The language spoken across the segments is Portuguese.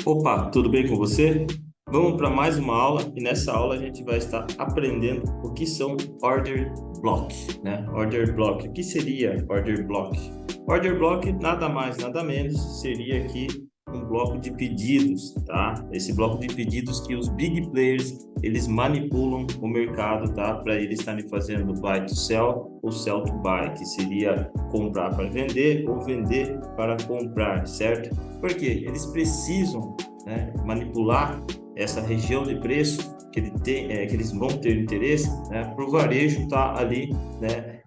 Opa, tudo bem com você? Vamos para mais uma aula e nessa aula a gente vai estar aprendendo o que são order block, né? Order block. O que seria order block? Order block nada mais, nada menos seria aqui um bloco de pedidos, tá? Esse bloco de pedidos que os big players eles manipulam o mercado, tá? Para eles estarem fazendo buy to sell ou sell to buy, que seria comprar para vender ou vender para comprar, certo? Porque eles precisam, né, manipular essa região de preço que, que eles vão ter interesse, né, para o varejo estar ali, né,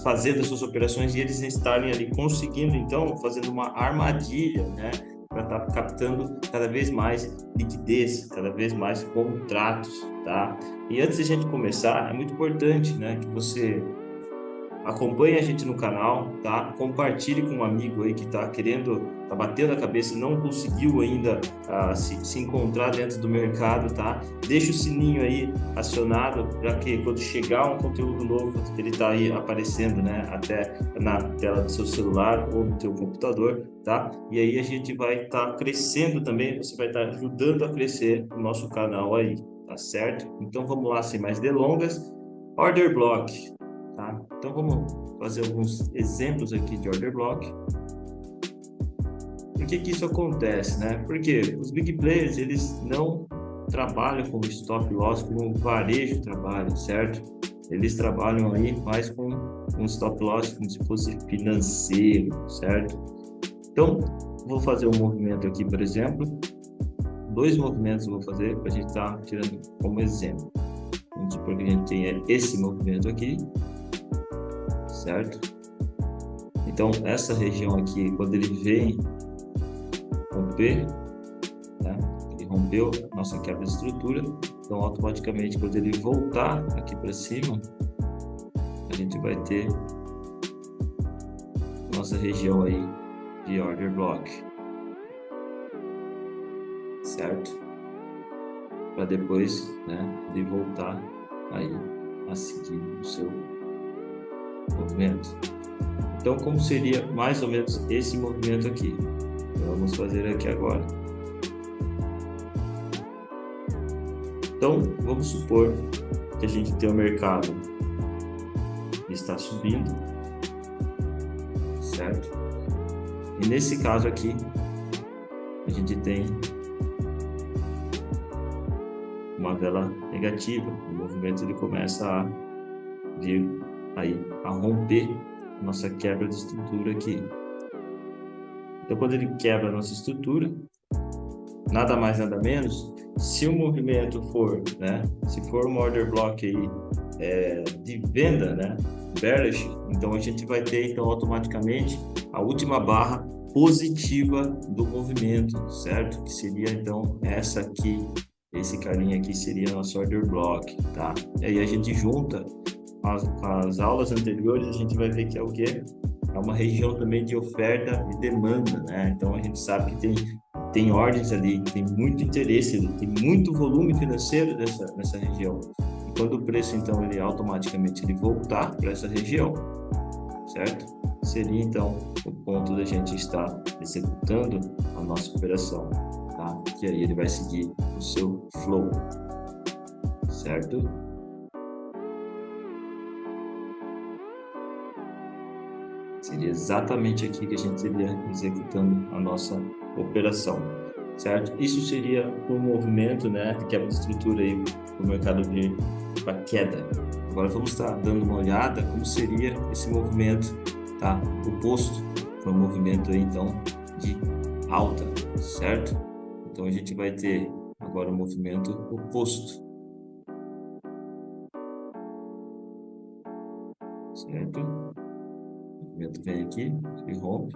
fazendo as suas operações e eles estarem ali conseguindo, então, fazendo uma armadilha, né, para estar captando cada vez mais liquidez, cada vez mais contratos, tá? E antes de a gente começar, é muito importante, né, que você acompanhe a gente no canal, tá? Compartilhe com um amigo aí que tá querendo, tá batendo a cabeça e não conseguiu ainda se encontrar dentro do mercado, tá? Deixa o sininho aí acionado para que quando chegar um conteúdo novo, ele tá aí aparecendo, né? Até na tela do seu celular ou do teu computador, tá? E aí a gente vai estar crescendo também, você vai estar ajudando a crescer o nosso canal aí, tá certo? Então vamos lá, sem mais delongas. Order block. Tá? Então vamos fazer alguns exemplos aqui de order block. Por que isso acontece, né? Porque os big players eles não trabalham com stop loss como o varejo trabalha, certo? Eles trabalham aí mais com um stop loss como se fosse financeiro, certo? Então vou fazer um movimento aqui, por exemplo, dois movimentos eu vou fazer para a gente estar tirando como exemplo. Vamos supor que a gente tenha esse movimento aqui, certo? Então, essa região aqui, quando ele vem romper, né? Ele rompeu a nossa quebra de estrutura, então automaticamente quando ele voltar aqui para cima, a gente vai ter a nossa região aí de order block, certo? Para depois, né, ele voltar aí a seguir o seu movimento. Então, como seria mais ou menos esse movimento aqui? Vamos fazer aqui agora. Então, vamos supor que a gente tem o mercado que está subindo, certo? E nesse caso aqui, a gente tem uma vela negativa. O movimento ele começa a vir aí a romper a nossa quebra de estrutura aqui. Então, quando ele quebra a nossa estrutura, nada mais, nada menos, se o movimento for, né, se for um order block aí de venda, né, bearish, então a gente vai ter, então, automaticamente a última barra positiva do movimento, certo? Que seria, então, essa aqui, esse carinha aqui seria nosso order block, tá? E aí a gente junta as aulas anteriores, a gente vai ver que é o quê? É uma região também de oferta e demanda, né? Então a gente sabe que tem ordens ali, tem muito interesse ali, tem muito volume financeiro nessa região. E quando o preço, então, ele automaticamente ele voltar para essa região, certo? Seria, então, o ponto da gente estar executando a nossa operação, tá? Que aí ele vai seguir o seu flow, certo? Seria exatamente aqui que a gente estaria executando a nossa operação, certo? Isso seria um movimento, né, de quebra de estrutura aí para o mercado vir para queda. Agora vamos estar dando uma olhada como seria esse movimento, tá? Oposto para um movimento aí, então, de alta, certo? Então a gente vai ter agora um movimento oposto, certo? O movimento vem aqui e rompe,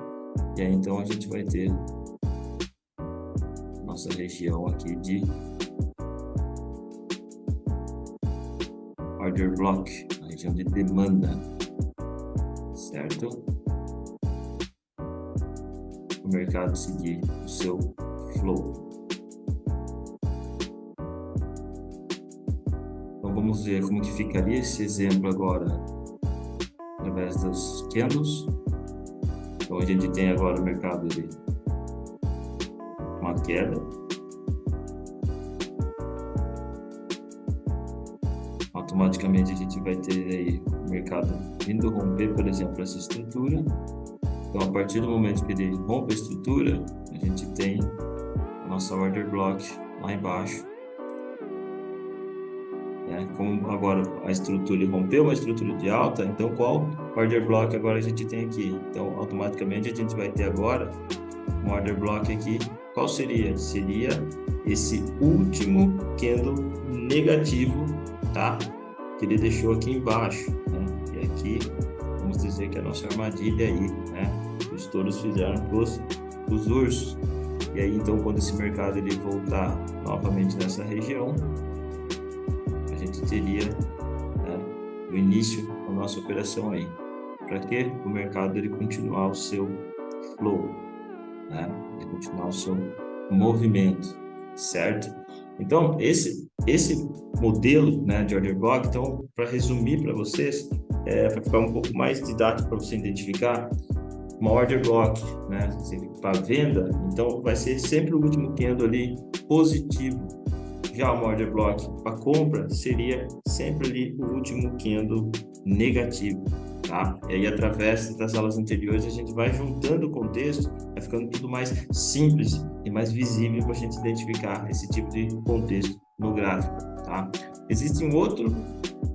e aí então a gente vai ter nossa região aqui de order block, a região de demanda, certo? O mercado seguir o seu flow. Então vamos ver como que ficaria esse exemplo agora através dos candles. Então a gente tem agora o mercado de uma queda. Automaticamente a gente vai ter aí o mercado vindo romper, por exemplo, essa estrutura. Então, a partir do momento que ele rompe a estrutura, a gente tem a nossa order block lá embaixo. Como agora a estrutura rompeu uma estrutura de alta, então qual order block agora a gente tem aqui? Então, automaticamente a gente vai ter agora um order block aqui. Qual seria? Seria esse último candle negativo, tá? Que ele deixou aqui embaixo, né? E aqui, vamos dizer que a nossa armadilha aí, né? Os touros fizeram os ursos. E aí, então, quando esse mercado ele voltar novamente nessa região, a gente teria, né, o início da nossa operação aí. Para que o mercado ele continuar o seu flow, né? Ele continuar o seu movimento, certo? Então, esse modelo, né, de order block, então, para resumir para vocês, para ficar um pouco mais didático para você identificar, uma order block, né, para venda, então vai ser sempre o último candle ali positivo. Já uma order block para compra seria sempre ali o último candle negativo, tá? E aí, através das aulas anteriores, a gente vai juntando o contexto, vai ficando tudo mais simples e mais visível para a gente identificar esse tipo de contexto no gráfico, tá? Existe um outro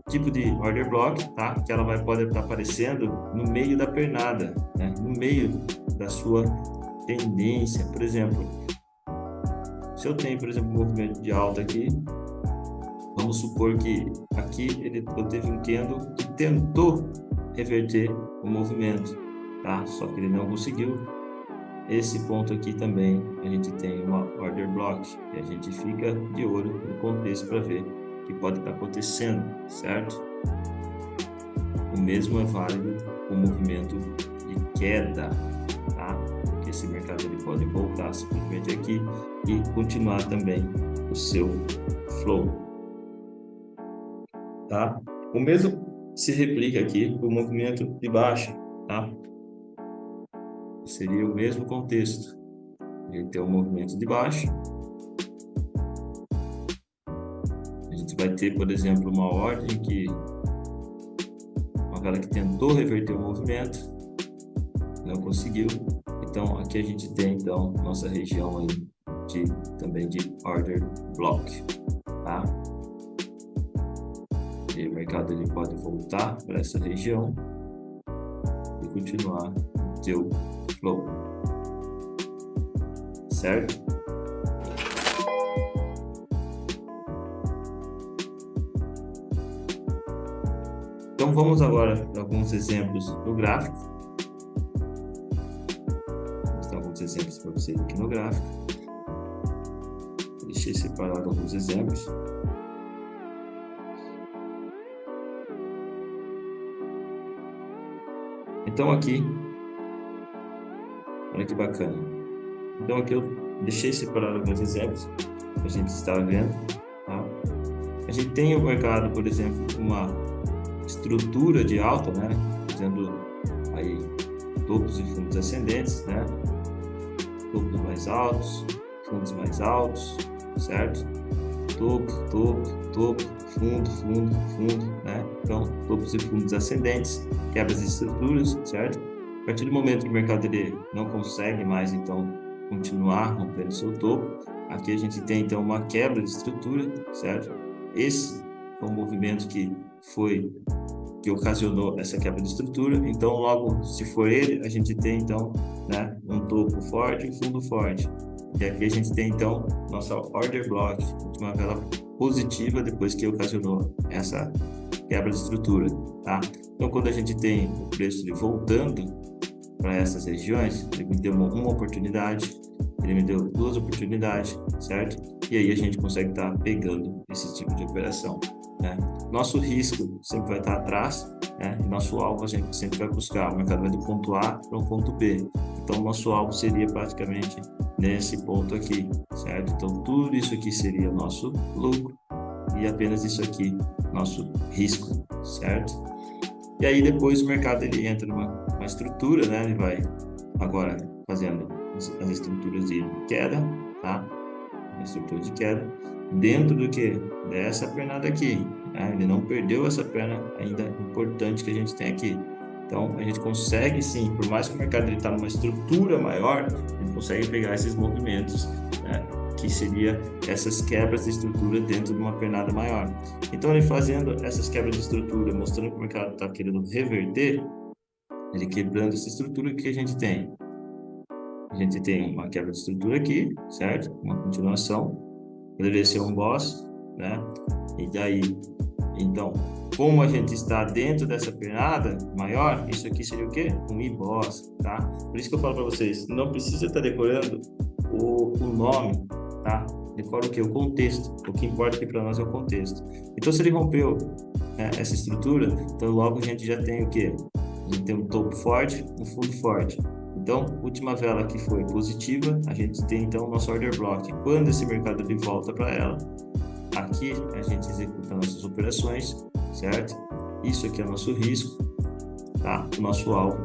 tipo de order block, tá? Que ela pode estar aparecendo no meio da pernada, né? No meio da sua tendência. Por exemplo, se eu tenho, por exemplo, um movimento de alta aqui, vamos supor que aqui eu teve um candle que tentou reverter o movimento, tá? Só que ele não conseguiu. Esse ponto aqui também a gente tem uma order block e a gente fica de olho no contexto para ver o que pode estar acontecendo, certo? O mesmo é válido com o movimento de queda, tá? Porque esse mercado ele pode voltar simplesmente aqui e continuar também o seu flow, tá? O mesmo se replica aqui para o movimento de baixa, tá? Seria o mesmo contexto. A gente tem um movimento de baixa. A gente vai ter, por exemplo, uma ordem que que tentou reverter o movimento, não conseguiu. Então, aqui a gente tem, então, nossa região aí também de order block, tá? E o mercado ele pode voltar para essa região e continuar o seu flow, certo? Então vamos agora para alguns exemplos no gráfico. Vou mostrar alguns exemplos para vocês aqui no gráfico. Deixei separado alguns exemplos. Então aqui, olha que bacana. Então aqui eu deixei separado alguns exemplos que a gente está vendo, tá? A gente tem o mercado, por exemplo, uma estrutura de alta, né? Fazendo aí topos e fundos ascendentes, né? Topos mais altos, fundos mais altos, certo? Topo, topo, topo, fundo, fundo, fundo, né? Então, topos e fundos ascendentes, quebras de estruturas, certo? A partir do momento que o mercado ele não consegue mais, então, continuar rompendo seu topo, aqui a gente tem, então, uma quebra de estrutura, certo? Esse é um movimento que ocasionou essa quebra de estrutura. Então, logo, se for ele, a gente tem, então, né, um topo forte e um fundo forte. E aqui a gente tem, então, nossa order block, uma vela positiva depois que ocasionou essa quebra de estrutura, tá? Então, quando a gente tem o preço voltando para essas regiões, ele me deu uma oportunidade, ele me deu duas oportunidades, certo? E aí a gente consegue estar pegando esse tipo de operação, né? Nosso risco sempre vai estar atrás, né? E nosso alvo a gente sempre vai buscar. O mercado vai do ponto A para o ponto B. Então, nosso alvo seria praticamente nesse ponto aqui, certo? Então, tudo isso aqui seria nosso lucro e apenas isso aqui, nosso risco, certo? E aí, depois o mercado ele entra numa estrutura, né? Ele vai agora fazendo as estruturas de queda. tá? Uma estrutura de queda dentro do que? Dessa pernada aqui, né? Ele não perdeu essa perna ainda importante que a gente tem aqui. Então, a gente consegue sim, por mais que o mercado está numa estrutura maior, ele consegue pegar esses movimentos, né? Que seria essas quebras de estrutura dentro de uma pernada maior. Então, ele fazendo essas quebras de estrutura, mostrando que o mercado está querendo reverter, ele quebrando essa estrutura, o que a gente tem? A gente tem uma quebra de estrutura aqui, certo? Uma continuação. Poderia ser um boss, né? E daí, então, como a gente está dentro dessa pernada maior, isso aqui seria o quê? Um I-boss, tá? Por isso que eu falo para vocês, não precisa estar decorando o nome, tá? Decora o quê? O contexto. O que importa aqui para nós é o contexto. Então, se ele rompeu, né, essa estrutura, então logo a gente já tem o quê? A gente tem um topo forte, um fundo forte. Então, última vela que foi positiva, a gente tem então o nosso order block. Quando esse mercado ele volta para ela, aqui a gente executa nossas operações, certo? Isso aqui é o nosso risco, tá? O nosso alvo,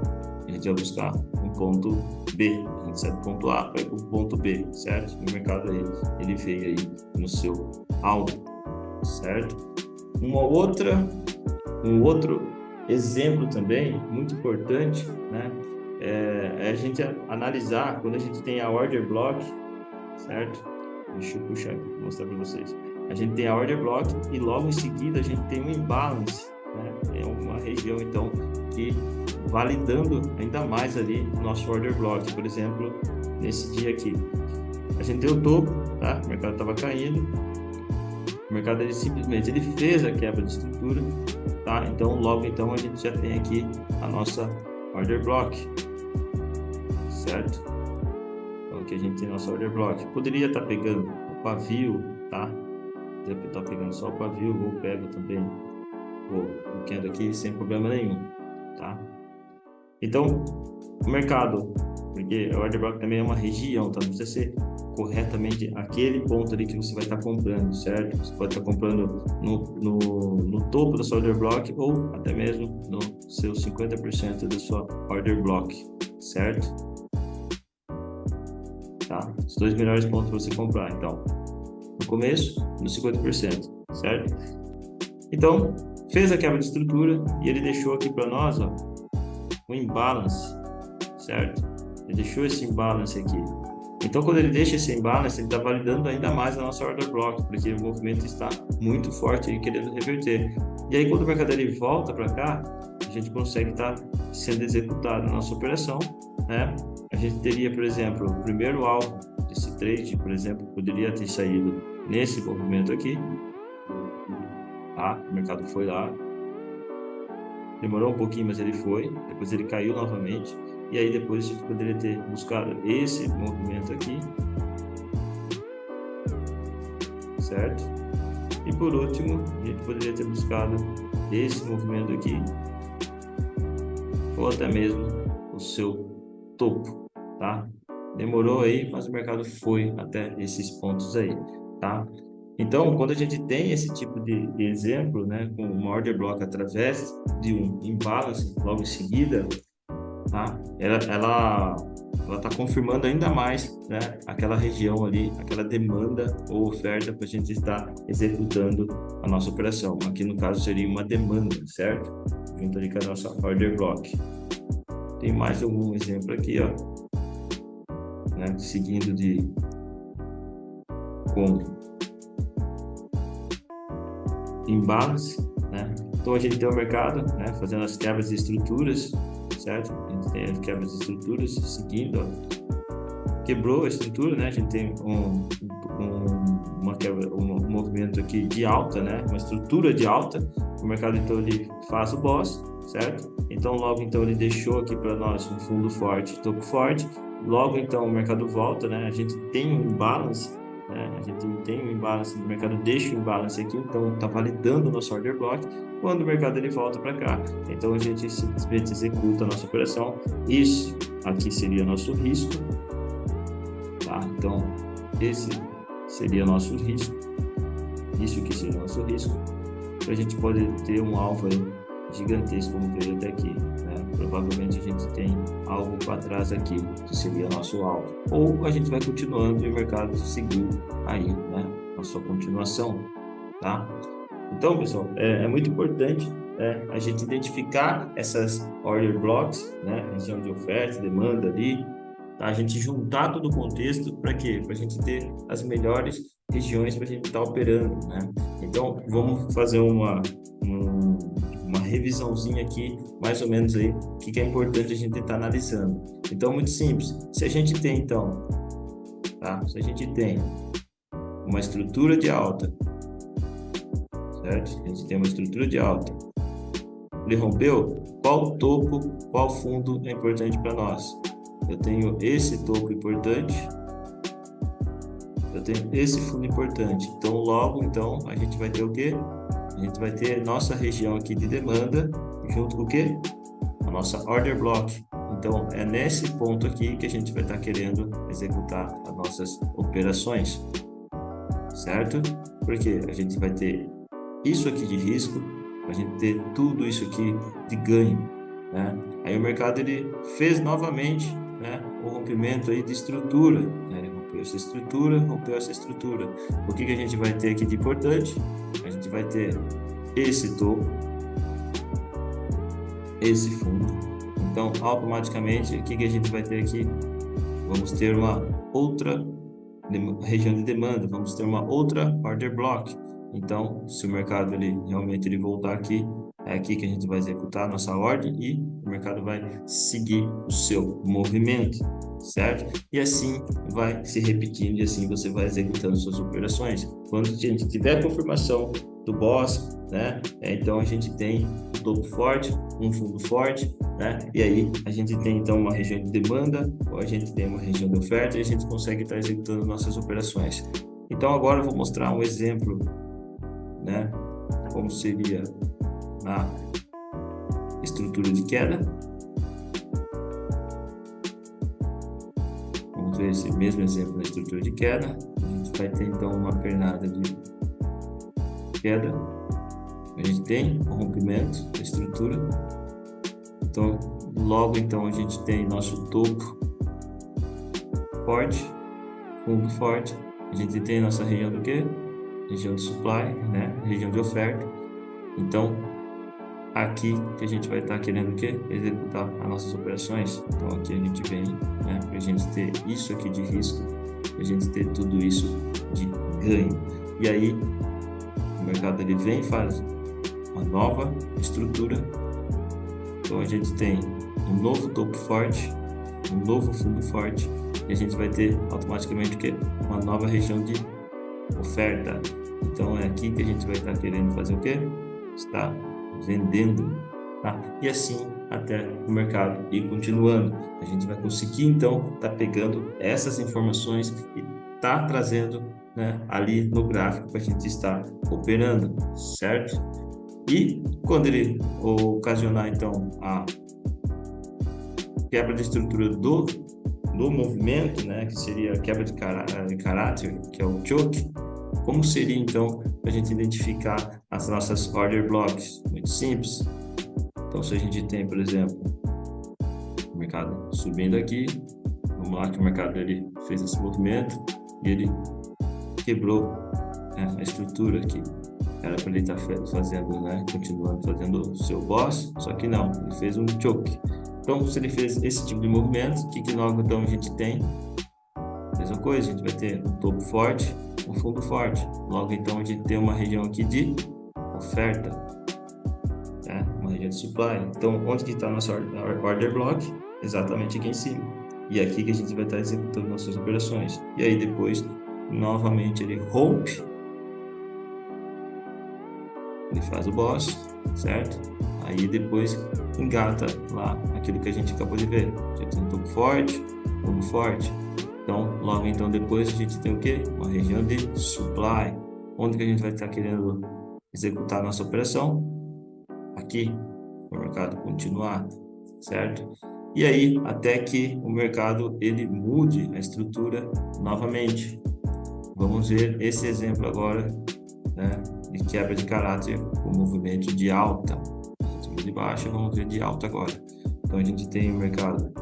a gente vai buscar um ponto B, a gente sai do ponto A para ir para o ponto B, certo? O mercado aí, ele veio aí no seu alvo, certo? Um outro exemplo também, muito importante, né? É a gente analisar quando a gente tem a order block, certo? Deixa eu puxar aqui para mostrar para vocês. A gente tem a order block e logo em seguida a gente tem um imbalance, né? É uma região, então, que validando ainda mais ali o nosso order block. Por exemplo, nesse dia aqui, a gente deu o topo, tá? O mercado estava caindo, o mercado ele simplesmente ele fez a quebra de estrutura, tá? Então, logo então a gente já tem aqui a nossa order block, certo? Então, aqui a gente tem nossa order block. Poderia estar pegando o pavio, tá? Poderia estar pegando só o pavio, ou pego também o candle aqui sem problema nenhum, tá? Então, o mercado, porque a order block também é uma região, tá? Não precisa ser corretamente aquele ponto ali que você vai estar comprando, certo? Você pode estar comprando no topo da sua order block ou até mesmo no seu 50% da sua order block, certo? Tá? Os dois melhores pontos para você comprar, então, no começo, no 50%, certo? Então, fez a quebra de estrutura e ele deixou aqui para nós, ó, um imbalance, certo? Ele deixou esse imbalance aqui. Então, quando ele deixa esse imbalance, ele está validando ainda mais a nossa order block, porque o movimento está muito forte e querendo reverter. E aí, quando o mercado ele volta para cá, a gente consegue estar sendo executado a nossa operação, né? A gente teria, por exemplo, o primeiro alvo desse trade, por exemplo, poderia ter saído nesse movimento aqui, tá? O mercado foi lá, demorou um pouquinho, mas ele foi, depois ele caiu novamente, e aí depois a gente poderia ter buscado esse movimento aqui, certo? E por último, a gente poderia ter buscado esse movimento aqui, ou até mesmo o seu topo, tá? Demorou aí, mas o mercado foi até esses pontos aí, tá? Então, quando a gente tem esse tipo de exemplo, né, com uma order block através de um imbalance logo em seguida, tá? Ela está confirmando ainda mais, né, aquela região ali, aquela demanda ou oferta para a gente estar executando a nossa operação. Aqui no caso seria uma demanda, certo? Junto ali com a nossa order block. Tem mais algum exemplo aqui, ó, né, seguindo com imbalance, né? Então a gente tem o mercado, né, fazendo as quebras de estruturas, certo? A gente tem as quebras de estruturas seguindo, ó. Quebrou a estrutura, né? A gente tem uma quebra, um movimento aqui de alta, né? Uma estrutura de alta. O mercado então ele faz o boss, certo? Então logo então ele deixou aqui para nós um fundo forte, topo forte. Logo então o mercado volta, né? A gente tem um imbalance, né? A gente tem um imbalance, o mercado deixa o imbalance aqui, então está validando o nosso order block. Quando o mercado ele volta para cá, então a gente simplesmente executa a nossa operação. Isso aqui seria nosso risco, tá? Então esse seria nosso risco, isso aqui seria nosso risco. Então, a gente pode ter um alvo aí gigantesco, como veio até aqui, né? Provavelmente a gente tem algo para trás aqui, que seria nosso alvo. Ou a gente vai continuando e o mercado seguir aí, né? A sua continuação, tá? Então, pessoal, é muito importante a gente identificar essas order blocks, né? Região de oferta, demanda ali, tá? A gente juntar todo o contexto para quê? Para a gente ter as melhores regiões para a gente estar operando, né? Então, vamos fazer uma revisãozinha aqui, mais ou menos aí, o que é importante a gente estar analisando. Então, muito simples. Se a gente tem, então, tá? Se a gente tem uma estrutura de alta, certo? A gente tem uma estrutura de alta. Ele rompeu? Qual topo, qual fundo é importante para nós? Eu tenho esse topo importante, eu tenho esse fundo importante. Então, logo, então, a gente vai ter o quê? A gente vai ter nossa região aqui de demanda, junto com o quê? A nossa order block. Então, é nesse ponto aqui que a gente vai estar querendo executar as nossas operações, certo? Porque a gente vai ter isso aqui de risco, a gente ter tudo isso aqui de ganho, né? Aí o mercado ele fez novamente, né, o rompimento aí de estrutura, né? Ele rompeu essa estrutura, rompeu essa estrutura. O que que a gente vai ter aqui de importante? A gente vai ter esse topo, esse fundo. Então, automaticamente, o que que a gente vai ter aqui? Vamos ter uma outra região de demanda, vamos ter uma outra order block. Então, se o mercado ele realmente ele voltar aqui, é aqui que a gente vai executar a nossa ordem e o mercado vai seguir o seu movimento, certo? E assim vai se repetindo e assim você vai executando suas operações. Quando a gente tiver confirmação do boss, né? Então a gente tem um topo forte, um fundo forte, né? E aí a gente tem então uma região de demanda, ou a gente tem uma região de oferta e a gente consegue estar executando nossas operações. Então agora eu vou mostrar um exemplo, né? Como seria a estrutura de queda. Vamos ver esse mesmo exemplo na estrutura de queda. A gente vai ter então uma pernada de queda. A gente tem o rompimento da estrutura. Então, logo então a gente tem nosso topo forte, fundo forte. A gente tem nossa região do quê? Região de supply, né? Região de oferta. Então, aqui que a gente vai estar querendo o quê? Executar as nossas operações. Então, aqui a gente vem, né? Para a gente ter isso aqui de risco, para a gente ter tudo isso de ganho. E aí, o mercado ele vem e faz uma nova estrutura. Então, a gente tem um novo topo forte, um novo fundo forte, e a gente vai ter automaticamente o quê? Uma nova região de oferta. Então, é aqui que a gente vai estar querendo fazer o quê? Está vendendo, tá? E assim até o mercado ir continuando. A gente vai conseguir, então, estar pegando essas informações e tá trazendo, né, ali no gráfico para a gente estar operando, certo? E quando ele ocasionar, então, a quebra de estrutura do movimento, né, que seria a quebra de caráter, que é o choke, como seria, então, a gente identificar as nossas order blocks? Muito simples. Então, se a gente tem, por exemplo, o mercado subindo aqui, vamos lá que o mercado ele fez esse movimento e ele quebrou, né, a estrutura aqui. Era para ele estar fazendo, né, continuando fazendo o seu boss, só que não, ele fez um choke. Então, se ele fez esse tipo de movimento, o que logo então a gente tem? Mesma coisa, a gente vai ter um topo forte, um fundo forte. Logo então a gente tem uma região aqui de oferta, né? Uma região de supply. Então, onde que está a nossa order block? Exatamente aqui em cima. E é aqui que a gente vai estar executando nossas operações. E aí depois, novamente ele rompe, ele faz o boss, certo? Aí depois engata lá aquilo que a gente acabou de ver. Já tem um topo forte, fundo forte. Então, logo então depois a gente tem o quê? Uma região de supply. Onde que a gente vai estar querendo executar a nossa operação? Aqui, para o mercado continuar, certo? E aí, até que o mercado ele mude a estrutura novamente. Vamos ver esse exemplo agora, né, de quebra de caráter com movimento de alta. A gente de baixa, vamos ver de alta agora. Então a gente tem o mercado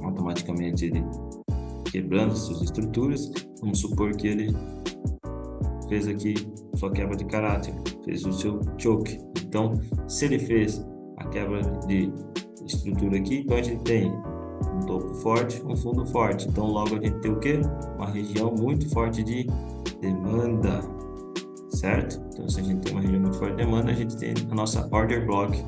automaticamente ele quebrando suas estruturas. Vamos supor que ele fez aqui sua quebra de caráter, fez o seu choke. Então, se ele fez a quebra de estrutura aqui, então a gente tem um topo forte, um fundo forte. Então, logo a gente tem o quê? Uma região muito forte de demanda, certo? Então, se a gente tem uma região muito forte de demanda, a gente tem a nossa order block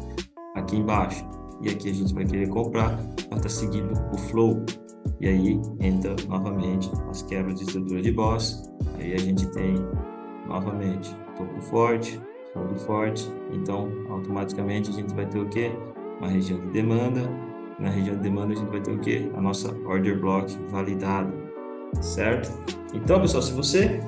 aqui embaixo. E aqui a gente vai querer comprar para estar seguindo o flow. E aí entra novamente as quebras de estrutura de boss. Aí a gente tem novamente topo forte, fundo forte. Então, automaticamente a gente vai ter o quê? Uma região de demanda. Na região de demanda a gente vai ter o quê? A nossa order block validada, certo? Então, pessoal, se você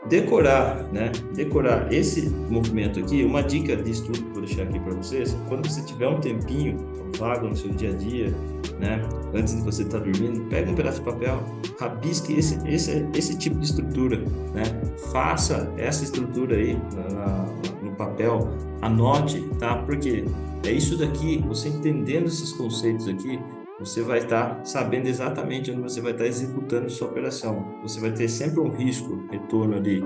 decorar, né? Decorar esse movimento aqui, uma dica de estudo que eu vou deixar aqui para vocês, quando você tiver um tempinho vago no seu dia a dia, né? Antes de você estar dormindo, pega um pedaço de papel, rabisque esse tipo de estrutura, né? Faça essa estrutura aí no papel, anote, tá? Porque é isso daqui, você entendendo esses conceitos aqui, você vai estar sabendo exatamente onde você vai estar executando sua operação. Você vai ter sempre um risco, retorno ali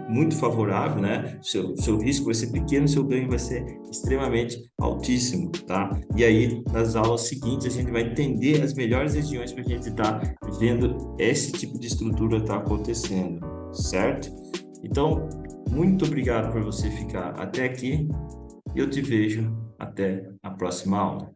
muito favorável, né? Seu risco vai ser pequeno, seu ganho vai ser extremamente altíssimo, tá? E aí, nas aulas seguintes, a gente vai entender as melhores regiões para a gente estar vendo esse tipo de estrutura estar acontecendo, certo? Então, muito obrigado por você ficar até aqui. Eu te vejo até a próxima aula.